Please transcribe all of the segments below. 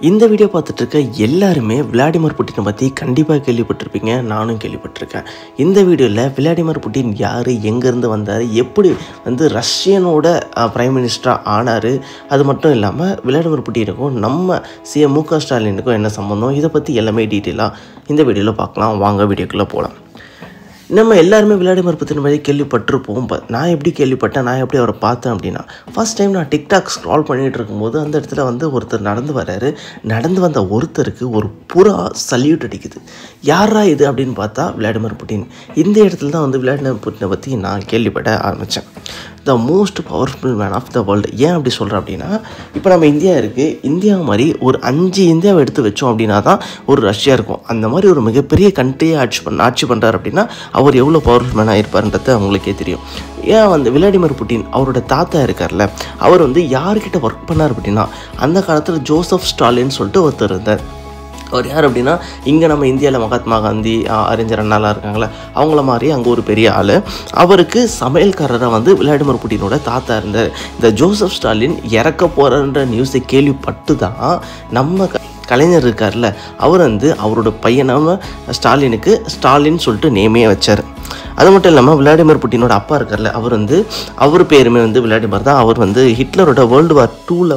இந்த வீடியோ பார்த்துட்டு இருக்க எல்லாருமே விளாடிமிர் புட்டினை பற்றி கண்டிப்பாக கேள்விப்பட்டிருப்பீங்க. நானும் கேள்விப்பட்டிருக்கேன். இந்த வீடியோவில் விளாடிமிர் புட்டின் யார், எங்கேருந்து வந்தார், எப்படி ரஷ்யனோட பிரைம் மினிஸ்டராக ஆனார், அது மட்டும் இல்லாமல் விளாடிமிர் புட்டினுக்கும் நம்ம சிஎம் மு.க. ஸ்டாலினுக்கும் என்ன சம்பந்தம், இதை பற்றி எல்லாமே டீட்டெயிலாக இந்த வீடியோவில் பார்க்கலாம். வாங்க வீடியோக்குள்ளே போகலாம். நம்ம எல்லாருமே விளாடிமிர் புட்டின் பற்றி கேள்விப்பட்டிருப்போம். நான் எப்படி கேள்விப்பட்டேன், நான் எப்படி அவரை பார்த்தேன் அப்படின்னா, ஃபர்ஸ்ட் டைம் நான் டிக்டாக் ஸ்க்ரால் பண்ணிகிட்டு இருக்கும்போது அந்த இடத்துல ஒருத்தர் நடந்து வர்றாரு. நடந்து வந்த ஒருத்தருக்கு ஒரு புறா சல்யூட் அடிக்குது. யாரா இது அப்படின்னு பார்த்தா விளாடிமிர் புட்டின். இந்த இடத்துல தான் விளாடிமிர் புட்டினை பற்றி நான் கேள்விப்பட ஆரம்பித்தேன். The most powerful man of the world. ஏன் அப்படி சொல்கிறேன் அப்படின்னா, இப்போ நம்ம இந்தியா இருக்குது, இந்தியா மாதிரி ஒரு 5 இந்தியாவை எடுத்து வச்சோம் அப்படின்னா தான் ஒரு ரஷ்யா இருக்கும். அந்த மாதிரி ஒரு மிகப்பெரிய கண்ட்ரியை ஆட்சி பண்ணுறாரு அப்படின்னா அவர் எவ்வளோ பவர்ஃபுல் மேனாக இருப்பார்ன்றது அவங்களுக்கே தெரியும். ஏன் விளாடிமிர் புட்டின் அவரோட தாத்தா இருக்கார்ல, அவர் யார்கிட்ட ஒர்க் பண்ணார் அப்படின்னா, அந்த காலத்தில் ஜோசப் ஸ்டாலின் சொல்லிட்டு ஒருத்தர் இருந்தார். அவர் யார் அப்படின்னா, இங்கே நம்ம இந்தியாவில் மகாத்மா காந்தி, அறிஞர் அண்ணாலாம் இருக்காங்களே, அவங்கள மாதிரி அங்கே ஒரு பெரிய ஆள். அவருக்கு சமையல்காரராக விளாடிமிர் புட்டினோட தாத்தா இருந்தார். இந்த ஜோசப் ஸ்டாலின் இறக்க போகிறன்ற நியூஸை கேள்விப்பட்டு தான் நம்ம கலைஞர் இருக்கார்ல, அவர் அவரோட பையனாம ஸ்டாலினுக்கு ஸ்டாலின் சொல்லிட்டு நேமே வச்சார். அது மட்டும் இல்லாமல் விளாடிமிர் புட்டினோட அப்பா இருக்கார்ல, அவர் பேருமே விளாடிமிர் தான். அவர் ஹிட்லரோட வேர்ல்டு வார் 2ல்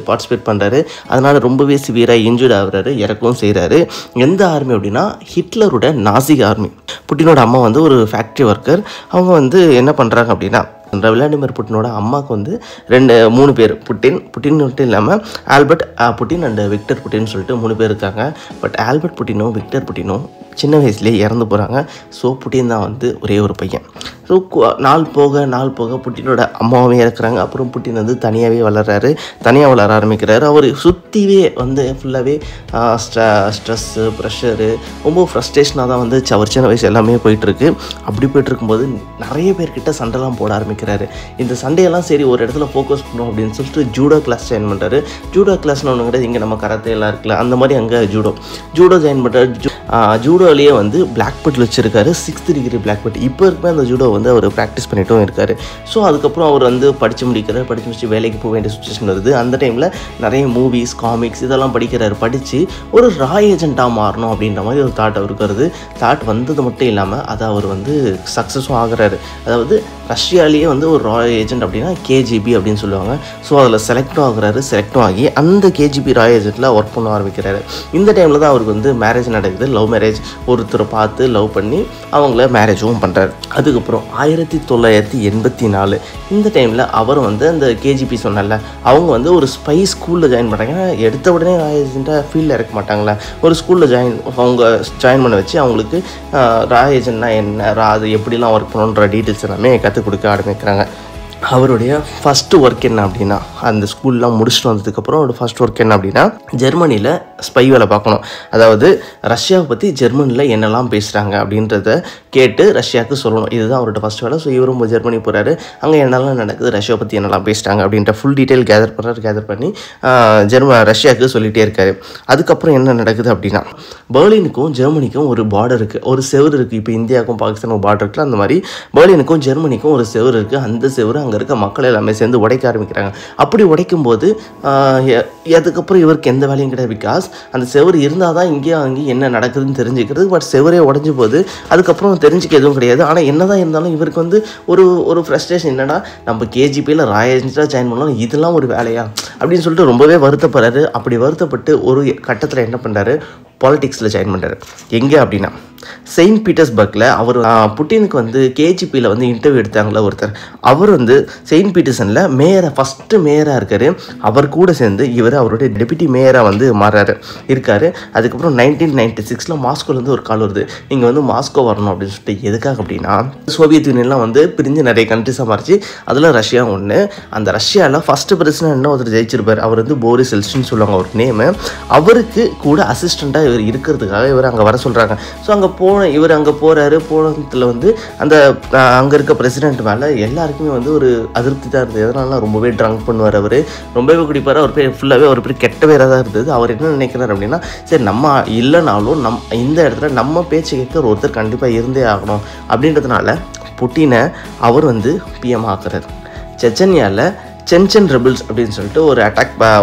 பார்ட்டிசிபேட் பண்ணுறாரு. அதனால் ரொம்பவே சிவியராக இன்ஜூர்ட் ஆகுறாரு, இறக்கவும் செய்கிறாரு. எந்த ஆர்மி அப்படின்னா ஹிட்லரோட நாசி ஆர்மி. புட்டினோட அம்மா ஒரு ஃபேக்ட்ரி ஒர்க்கர். அவங்க என்ன பண்ணுறாங்க அப்படின்னா, விளாடிமிர் புட்டினோட அம்மாவுக்கு 3 பேர். புட்டின் மட்டும் இல்லாமல் ஆல்பர்ட் புட்டின் அண்ட் விக்டர் புட்டின்னு சொல்லிட்டு 3 பேர் இருக்காங்க. பட் ஆல்பர்ட் புட்டினும் விக்டர் புட்டினும் சின்ன வயசுலேயே இறந்து போகிறாங்க. ஸோ புட்டின் தான் ஒரே ஒரு பையன். ஸோ நாள் போக புட்டினோட அம்மாவே இறக்குறாங்க. அப்புறம் புட்டின் தனியாகவே வளர்கிறாரு. தனியாக வளர ஆரம்பிக்கிறாரு. அவர் சுற்றிவே ஃபுல்லாகவே ஸ்ட்ரெஸ்ஸு, ப்ரெஷரு, ரொம்ப ஃப்ரஸ்ட்ரேஷனாக தான் அவர் சின்ன வயசு எல்லாமே போயிட்டுருக்கு. அப்படி போய்ட்டுருக்கும்போது நிறைய பேர்கிட்ட சண்டைலாம் போட ஆரம்பிக்கிறாரு. இந்த சண்டையெல்லாம் சரி ஒரு இடத்துல ஃபோக்கஸ் பண்ணோம் அப்படின்னு சொல்லிட்டு ஜூடோ கிளாஸ் ஜாயின் பண்ணுறாரு. ஜூடோ கிளாஸ்னு ஒன்று கிடையாது, இங்கே நம்ம கராத்தே எல்லாம் இருக்குல்ல, அந்த மாதிரி அங்கே ஜூடோ ஜாயின் பண்ணுறாரு. ஜூடோலேயே பிளாக் பெல்ட் வச்சுருக்காரு, 6th டிகிரி பிளாக் பெல்ட். இப்போ இருப்ப அந்த ஜூடோ அவர் ப்ராக்டிஸ் பண்ணிட்டும் இருக்காரு. ஸோ அதுக்கப்புறம் அவர் படித்து முடிச்சு வேலைக்கு போக வேண்டிய சுச்சுவேஷன் வருது. அந்த டைமில் நிறைய மூவிஸ், காமிக்ஸ் இதெல்லாம் படிக்கிறாரு. படித்து ஒரு ராய் ஏஜென்ட்டாக மாறணும் அப்படின்ற மாதிரி ஒரு தாட் அவருக்கு வருது. தாட் வந்தது மட்டும் இல்லாமல் அதை அவர் சக்ஸஸும் ஆகிறாரு. அதாவது ரஷ்யாலேயே ஒரு ராய் ஏஜென்ட் அப்படின்னா கேஜிபி அப்படின்னு சொல்லுவாங்க. ஸோ அதில் செலக்டும் ஆகுறாரு. செலக்டும் ஆகி அந்த கேஜிபி ராய் ஏஜென்ட்டில் ஒர்க் பண்ண ஆரம்பிக்கிறாரு. இந்த டைமில் தான் அவருக்கு மேரேஜ் நடக்குது. Love marriage. ஒருத்தரை பார்த்து லவ் பண்ணி அவங்கள மேரேஜும் பண்ணுறாரு. அதுக்கப்புறம் 1984 இந்த டைமில் அவர் அந்த கேஜிபி சொன்னால அவங்க ஒரு ஸ்பை ஸ்கூலில் ஜாயின் பண்ணுறாங்க. எடுத்த உடனே ராய் ஏஜென்ட்டாக ஃபீல்டில் இறக்க மாட்டாங்களே, ஒரு ஸ்கூலில் ஜாயின் பண்ண வச்சு அவங்களுக்கு ராய் ஏஜென்ட்னா என்ன, அது எப்படிலாம் ஒர்க் பண்ணணுன்ற டீட்டெயில்ஸ் எல்லாமே கற்றுக் கொடுக்க ஆரம்பிக்கிறாங்க. அவருடைய ஃபஸ்ட்டு ஒர்க் என்ன அப்படின்னா, அந்த ஸ்கூல்லாம் முடிச்சுட்டு வந்ததுக்கப்புறம் அவரோட ஃபஸ்ட் ஒர்க் என்ன அப்படின்னா, ஜெர்மனியில் ஸ்பை வேலை பார்க்கணும். அதாவது ரஷ்யாவை பற்றி ஜெர்மனியில் என்னெல்லாம் பேசுகிறாங்க அப்படின்றத கேட்டு ரஷ்யாவுக்கு சொல்லணும். இதுதான் அவரோட ஃபஸ்ட் வேலை. ஸோ இவரும் ஜெர்மனி போகிறாரு. அங்கே என்னெல்லாம் நடக்குது, ரஷ்யாவை பற்றி என்னெல்லாம் பேசுகிறாங்க அப்படின்ற ஃபுல் டீட்டெயில் கேதர் பண்ணி ரஷ்யாவுக்கு சொல்லிகிட்டே இருக்காரு. அதுக்கப்புறம் என்ன நடக்குது அப்படின்னா, பெர்லினுக்கும் ஜெர்மனிக்கும் ஒரு பார்டர் இருக்குது, ஒரு செவர் இருக்குது. இப்போ இந்தியாவுக்கும் பாகிஸ்தானுக்கும் பார்டர் இருக்குல்ல, அந்த மாதிரி பெர்லினுக்கும் ஜெர்மனிக்கும் ஒரு செவர் இருக்குது. அந்த செவர் அங்கே இருக்க மக்கள் எல்லாமே சேர்ந்து உடைக்க ஆரம்பிக்கிறாங்க. அப்படி உடைக்கும் போது அதுக்கப்புறம் இவருக்கு எந்த வேலையும் கிடையாது. பிகாஸ் அந்த செவர் இருந்தால் தான் அங்கேயும் என்ன நடக்குதுன்னு தெரிஞ்சுக்கிறது. பட் செவரே உடஞ்சி போகுது. அதுக்கப்புறம் தெரிஞ்சுக்க எதுவும் கிடையாது. ஆனால் என்னதான் இருந்தாலும் இவருக்கு ஒரு ஃப்ரஸ்ட்ரேஷன், என்னன்னா நம்ம கேஜிபியில் ராய் ஏஜென்ட்டாக ஜாயின் பண்ணலாம், இதெல்லாம் ஒரு வேலையா அப்படின்னு சொல்லிட்டு ரொம்பவே வருத்தப்படுறாரு. அப்படி வருத்தப்பட்டு ஒரு கட்டத்தில் என்ன பண்ணுறாரு, பாலிடிக்ஸில் ஜாயின் பண்ணுறாரு. எங்கே அப்படின்னா செயின்ட் பீட்டர்ஸ்பர்க்கில். அவர் புட்டினுக்கு கேஜிபியில் இன்டர்வியூ எடுத்தாங்களா ஒருத்தர். அவர் செயின்ட் பீட்டர்சனில் ஃபஸ்ட்டு மேயராக இருக்கார். அவர் கூட சேர்ந்து இவர் அவருடைய டெப்யூட்டி மேயராக மாறாரு இருக்கார். அதுக்கப்புறம் 1996 மாஸ்கோலேருந்து ஒரு கால் வருது, நீங்கள் மாஸ்கோ வரணும் அப்படின்னு சொல்லிட்டு. எதுக்காக அப்படின்னா, சோவியத் யூனியன்லாம் பிரிஞ்சு நிறைய கண்ட்ரிஸாக மாறிச்சு. அதில் ரஷ்யா ஒன்று. அந்த ரஷ்யாவில் ஃபஸ்ட்டு பிரசிடென்ட் ஒருத்தர் ஜெயிச்சிருப்பார். அவர் போரிஸ் எல்ட்சின்னு சொல்லுவாங்க அவர் நேமு. அவருக்கு கூட அசிஸ்டண்ட்டாக இவர் இருக்கிறதுக்காக இவர் அங்கே வர சொல்கிறாங்க. ஸோ அங்கே இவர் அங்கே போகிறாரு. போனதில் அந்த அங்கே இருக்க பிரசிடென்ட் மேலே எல்லாருக்குமே ஒரு அதிருப்தி தான் இருந்தது. எதனால ரொம்பவே ட்ரங்க் பண்ணுவார், அவர் ரொம்பவே குடிப்பார். அவர் பேர் ஃபுல்லாகவே ஒரு பேர் கெட்ட பேராக தான் இருந்தது. அவர் என்ன நினைக்கிறார் அப்படின்னா, சரி நம்ம இல்லைனாலும் இந்த இடத்துல நம்ம பேச்சு கேட்க ஒருத்தர் கண்டிப்பாக இருந்தே ஆகணும் அப்படின்றதுனால புட்டினை அவர் பிஎம் ஆக்குறார். செச்சன்யாவில் சென்சன் ரெபிள்ஸ் அப்படின்னு சொல்லிட்டு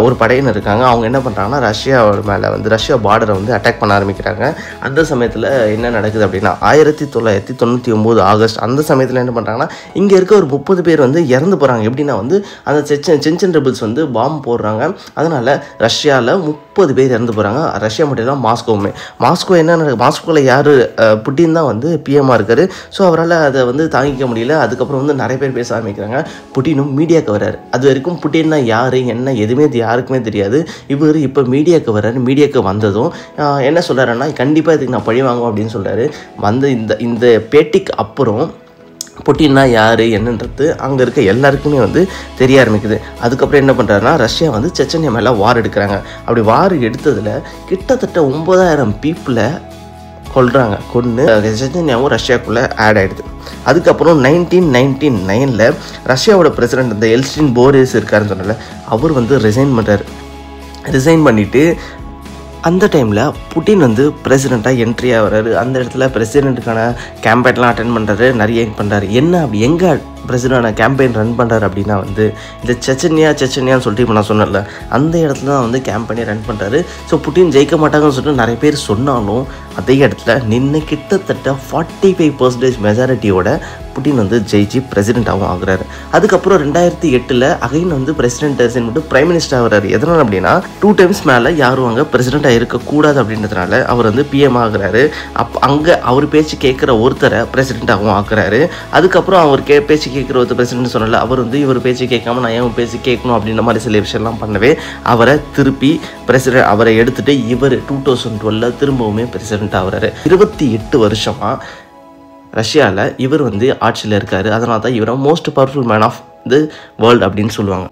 ஒரு படையினர் இருக்காங்க. அவங்க என்ன பண்ணுறாங்கன்னா ரஷ்யா மேலே வந்து ரஷ்யா பார்டரை வந்து அட்டாக் பண்ண ஆரம்பிக்கிறாங்க. அந்த சமயத்தில் என்ன நடக்குது அப்படின்னா 1999 ஆகஸ்ட் அந்த சமயத்தில் என்ன பண்ணுறாங்கன்னா இங்கே இருக்க ஒரு 30 பேர் வந்து இறந்து போகிறாங்க. எப்படின்னா வந்து அந்த சென்சன் ரெபிள்ஸ் வந்து பாம்பு போடுறாங்க. அதனால் ரஷ்யாவில் 30 பேர் இறந்து போகிறாங்க. ரஷ்யா மட்டும் இல்லை, மாஸ்கோ என்ன மாஸ்கோவில் யார் புட்டின் தான் வந்து பிஎம்மாக இருக்கார். ஸோ அவரால் அதை வந்து தாங்கிக்க முடியல. அதுக்கப்புறம் வந்து நிறைய பேர் பேச ஆரம்பிக்கிறாங்க. புட்டினும் மீடியாவுக்கு வர்றாரு. அது வரைக்கும் புட்டின்னா யார் என்ன எதுவுமே யாருக்குமே தெரியாது. இவர் இப்போ மீடியாவுக்கு வர்றாரு. மீடியாவுக்கு வந்ததும் என்ன சொல்கிறாருன்னா கண்டிப்பாக இதுக்கு நான் பழி வாங்குவோம் அப்படின்னு சொல்கிறாரு. வந்து இந்த பேட்டிக்கு அப்புறம் புட்டின்னா யார் என்னன்றது அங்கே இருக்க எல்லாருக்குமே வந்து தெரிய ஆரம்பிக்குது. அதுக்கப்புறம் என்ன பண்ணுறாருன்னா ரஷ்யா வந்து செச்சன்யா மேலே வார் எடுக்கிறாங்க. அப்படி வார் எடுத்ததில் கிட்டத்தட்ட 9000 பீப்புளை கொன்று செச்சன்யாவும் ரஷ்யாவுக்குள்ளே ஆட் ஆகிடுது. அதுக்கப்புறம் 1999 ரஷ்யாவோட பிரசிடென்ட் இந்த எல்சின் போரிஸ் இருக்காருன்னு சொன்னால அவர் வந்து ரிசைன் பண்ணிவிட்டு அந்த டைமில் புட்டின் வந்து பிரசிடெண்ட்டாக என்ட்ரி ஆகிறாரு. அந்த இடத்துல பிரசிடெண்ட்டுக்கான கேம்பெயின்லாம் அட்டென்ட் பண்ணுறாரு, நிறைய பண்ணுறாரு. என்ன அப்படி எங்கே பிரசிடென்டான கேம்பெயின் ரன் பண்ணுறாரு அப்படின்னா வந்து இந்த செச்சன்யான்னு சொல்லிட்டு இப்போ நான் சொன்னேன்ல அந்த இடத்துல தான் வந்து கேம்பெயினை ரன் பண்ணுறாரு. ஸோ புட்டின் ஜெயிக்க மாட்டாங்கன்னு சொல்லிட்டு நிறைய பேர் சொன்னாலும் அதே இடத்துல நின்று கிட்டத்தட்ட 45% மெஜாரிட்டியோட புட்டின் வந்து ஜெயிச்சு பிரசிடெண்ட்டாகவும் ஆகுறாரு. அதுக்கப்புறம் 2008 அகைன் வந்து பிரசிடென்ட் ரிசைன் பண்ணிட்டு பிரைம் மினிஸ்டர் ஆகிறாரு. எதனால் அப்படின்னா 2 டைம்ஸ் மேலே யாரும் அங்கே பிரசிடெண்ட்டாக இருக்கக்கூடாது அப்படின்றதுனால அவர் வந்து பிஎம் ஆகுறாரு. அங்கே அவர் பேச்சு கேட்குற ஒருத்தரை பிரசிடெண்ட்டாகவும் ஆக்குறாரு. அதுக்கப்புறம் அவர் பேச்சு கேட்குற ஒருத்தர் பிரசிடென்ட் சொன்னால அவர் வந்து இவர் பேச்சு கேட்காம நான் ஏன் பேச்சு கேட்கணும் அப்படின்ற மாதிரி சில விஷயம்லாம் பண்ணவே அவரை திருப்பி அவரை எடுத்துகிட்டு இவர் 2012 திரும்பவுமே பிரசிடென்ட் ஆகுறாரு. 28 வருஷமாக ரஷ்யாவில் இவர் வந்து ஆட்சியில் இருக்கார். அதனால தான் இவரை most powerful man of the world அப்படின்னு சொல்லுவாங்க.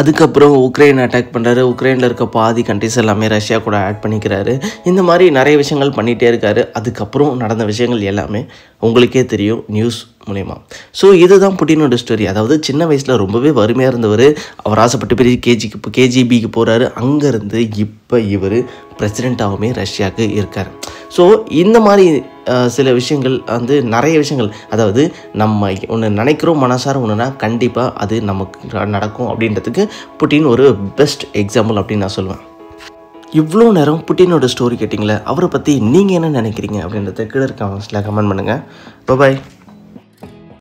அதுக்கப்புறம் உக்ரைன் அட்டாக் பண்ணுறாரு. உக்ரைனில் இருக்க பாதி கண்ட்ரிஸ் எல்லாமே ரஷ்யா கூட ஆட் பண்ணிக்கிறாரு. இந்த மாதிரி நிறைய விஷயங்கள் பண்ணிகிட்டே இருக்காரு. அதுக்கப்புறம் நடந்த விஷயங்கள் எல்லாமே உங்களுக்கே தெரியும் நியூஸ் மூலயமா. ஸோ இதுதான் புட்டினோட ஸ்டோரி. அதாவது சின்ன வயசில் ரொம்பவே வறுமையாக இருந்தவர். அவர் ஆசைப்பட்டு பெரிய கேஜிபிக்கு போகிறாரு. அங்கேருந்து இப்போ இவர் பிரசிடெண்ட்டாகவுமே ரஷ்யாவுக்கு இருக்கார். ஸோ இந்த மாதிரி சில விஷயங்கள் வந்து நிறைய விஷயங்கள், அதாவது நம்ம ஒன்று நினைக்கிறோம் மனசார ஒன்றுனா கண்டிப்பாக அது நமக்கு நடக்கும் அப்படின்றதுக்கு புட்டின் ஒரு பெஸ்ட் எக்ஸாம்பிள் அப்படின்னு நான் சொல்லுவேன். இவ்வளோ நேரம் புட்டினோட ஸ்டோரி கேட்டிங்களே, அவரை பற்றி நீங்கள் என்ன நினைக்கிறீங்க அப்படின்றத கீழே கமெண்ட்ஸில் கமெண்ட் பண்ணுங்கள். பாய்.